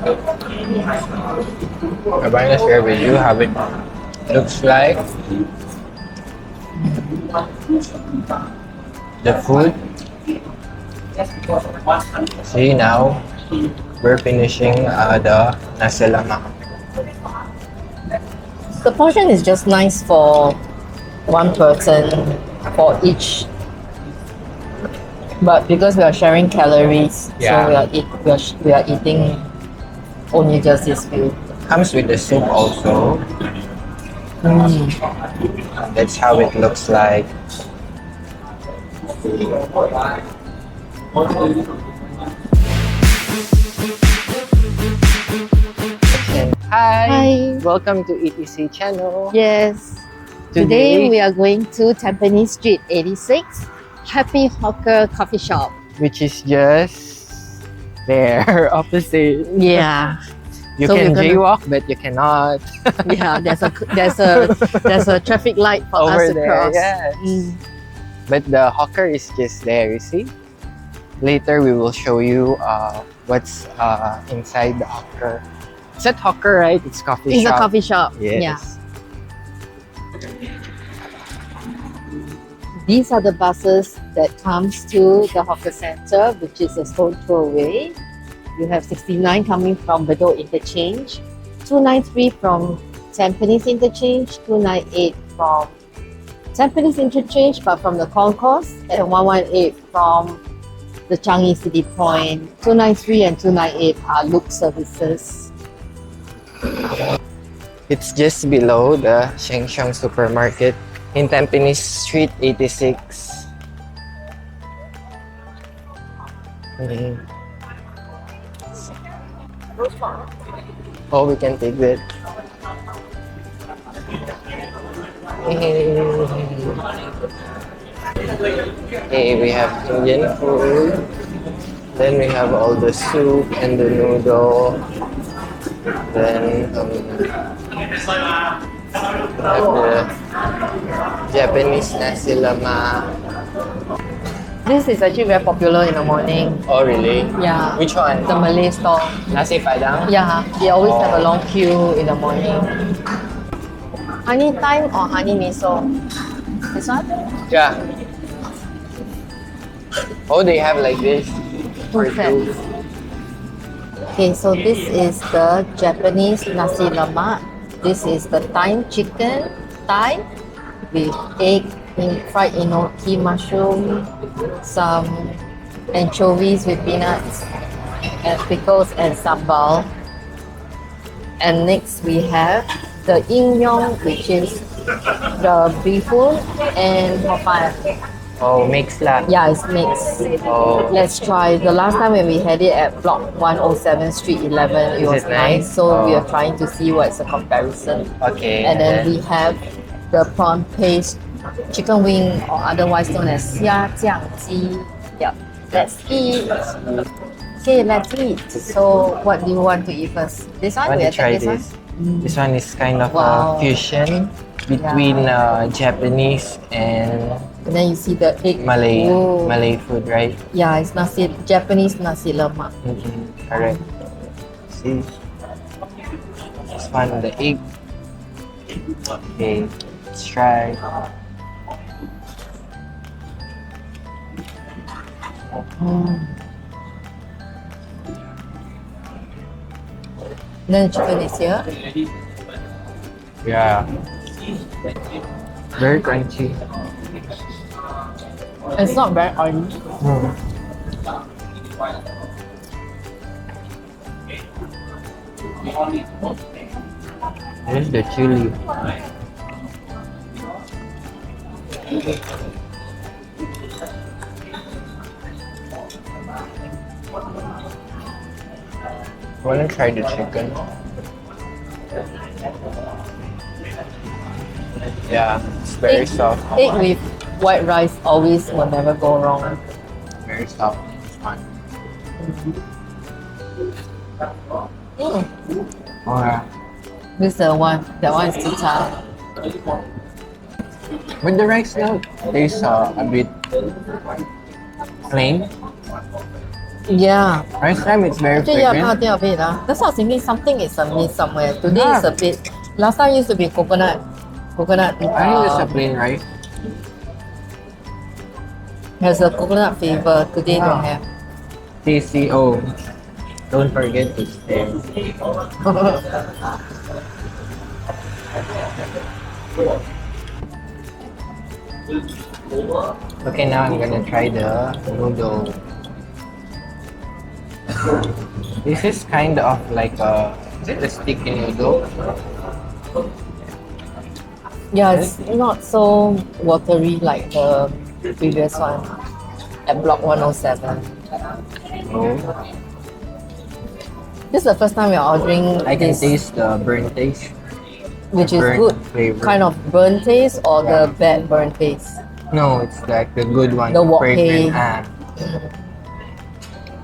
I'm going to share with you how it looks like. The food. See now, we're finishing the Nasi Lemak. The portion is just nice for one person for each. But because we are sharing calories, Yeah. so we are eating only just this few. Comes with the soup also. That's how it looks like. Hi. Welcome to ETC channel. Yes. Today we are going to Tampines Street 86, Happy Hawker Coffee Shop. Which is just there opposite. Yeah. You So can we're gonna- jaywalk, but you cannot. Yeah, there's a traffic light for Over us to there, cross. yes. Mm. But the hawker is just there, you see? Later we will show you what's inside the hawker. It's not hawker, right? It's coffee It's shop. a coffee shop. Yes. Yeah. These are the buses that comes to the hawker center, which is a stone throw away. You have 69 coming from Bedok Interchange, 293 from Tampines Interchange, 298 from Tampines Interchange, but from the concourse, and 118 from the Changi City Point. 293 and 298 are loop services. It's just below the Sheng Siong supermarket in Tampines Street 86. Oh, we can take that. Hey, we have Indian food. Then we have all the soup and the noodle. Then we have the Japanese nasi lemak. This is actually very popular in the morning. Oh, really? Yeah. Which one? The Malay store. Nasi padang? Yeah, they always have a Oh. long queue in the morning. Honey thyme or honey miso? This one? Yeah. Oh, they have like this. Two For sets. Okay, so this is the Japanese nasi lemak. This is the thyme chicken thigh with egg in fried enoki mushroom, some anchovies with peanuts, and pickles and sambal. And next we have the ingyong, which is the bihun and hoppan. Oh, mixed lah. Yeah, it's mixed. Oh. Let's try. The last time when we had it at block 107 Street 11, it Is was it nice? So we Oh. are trying to see what's the comparison. Okay. And then we have the prawn paste chicken wing, or otherwise known as xia jiang ji. Yep. Let's eat. Okay, let's eat. So what do you want to eat first? This I one? want We to try attack this. This one is kind of Wow. a fusion between Japanese and And then you see the egg. Malay Oh. Malay food, right? Yeah, it's Japanese nasi lemak. Correct. See, this one the egg. Okay, let's try. Then the chicken is here. Yeah, very crunchy. It's not very oily. Here's the chili. Wanna try the chicken? Yeah, it's very soft. Egg with white rice always will never go wrong. Very soft. It's fun. Mm. Oh yeah. This is the one. That one is tita. With the rice now, tastes a bit plain. Yeah. Rice time, it's very Actually, yeah, fragrant. a bit. That's what I was thinking. Something is amiss somewhere. Today Yeah. is a bit. Last time used to be coconut. Coconut I think it's a plain rice. has a coconut flavor. Today don't have. TCO. Don't forget to stay. Okay, now I'm gonna try the noodle. This is kind of like is it a sticky noodle? Yeah, it's not so watery like the previous one at Block 107. Oh, This is the first time we are ordering I can this, taste the burnt taste. which is burnt good. flavor. Kind of burnt taste or the bad burnt taste. No, it's like the good one. The wok fragrant. hei.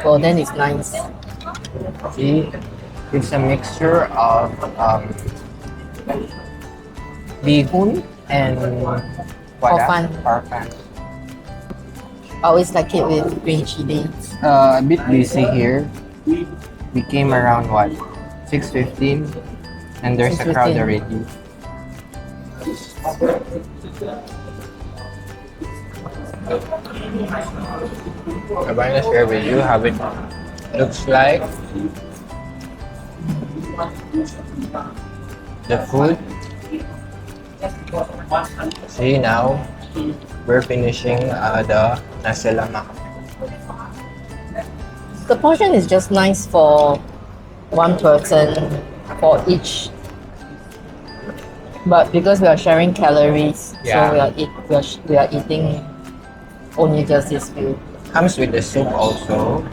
Well, then it's nice. See, it's a mixture of bihun and Hor-fun. Hor-fun. I always like it with green chili. A bit busy here. We came around what 6:15, and there's a crowd 6:15. already. I'm going to share with you how it looks like. The food. See, now we're finishing the Nasi Lemak. The portion is just nice for one person for each. But because we are sharing calories, Yeah. so we are eating only just this few. Comes with the soup also.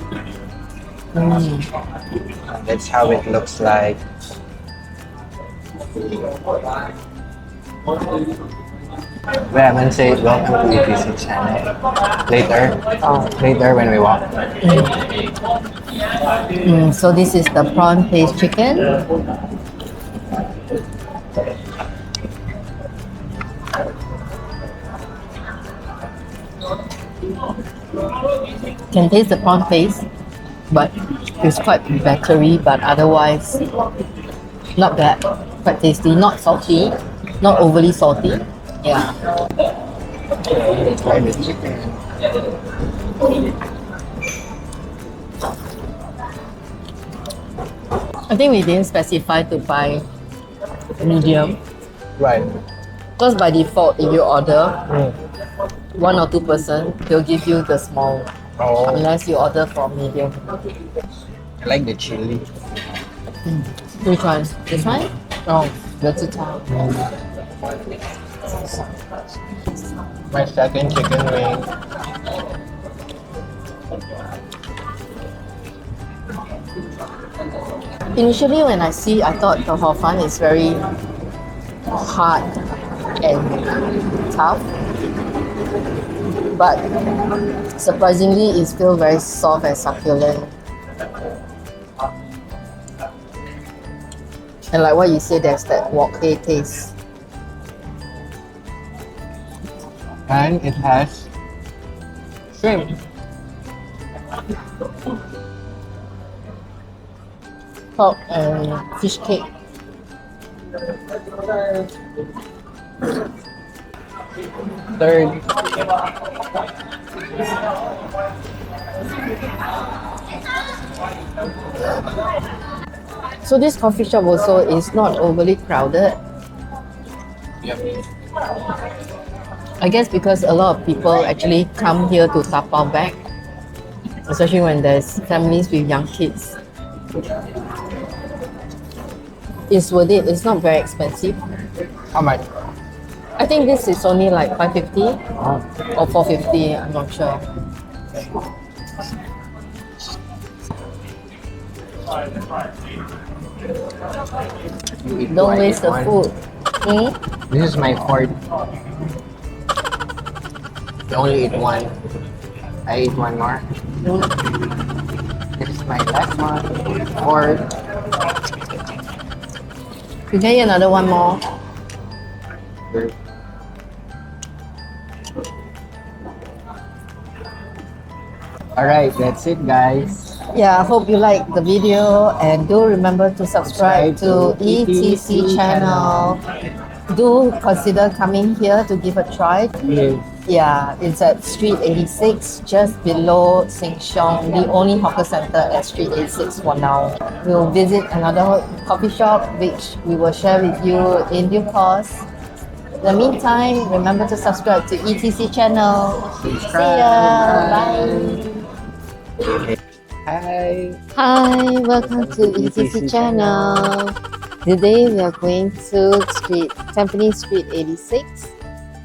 That's how it looks like. We haven't said welcome to EPC channel. Later when we walk. So this is the prawn paste chicken. Can taste the prawn paste, but it's quite battery, but otherwise not bad. Quite tasty, not salty, not overly salty. Yeah. Try the chicken. I think we didn't specify to buy medium. Right. Because by default, if you order one or two person, they'll give you the small, Oh, unless you order for medium. I like the chili. Which one? This one? Oh, that's a time. My second chicken wing. Initially, when I thought the hor fun is very hard and tough, but surprisingly, it's still very soft and succulent. And like what you said, there's that wok hei taste. And it has shrimp. Pork and fish cake. Third. So this coffee shop also is not overly crowded. Yep. I guess because a lot of people actually come here to tapao back, especially when there's families with young kids. It's worth it. It's not very expensive. How much? I think this is only like 550 or 450. I'm not sure. You eat Don't two, I waste eat the one. food. This is my fourth. You only eat one. I eat one more. This is my last one. Fourth. You can eat another one more. Third. Alright, that's it, guys. Yeah, I hope you like the video and do remember to subscribe to ETC channel. Do consider coming here to give a try. Yeah. Yeah, it's at Street 86, just below Sheng Siong, the only hawker center at Street 86 for now. We'll visit another coffee shop, which we will share with you in due course. In the meantime, remember to subscribe to ETC channel. See ya. Bye. Hi. Hi, welcome to ETC channel. Today we are going to Tampines Street 86,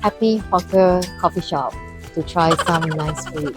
Happy Hawker Coffee Shop to try some nice food.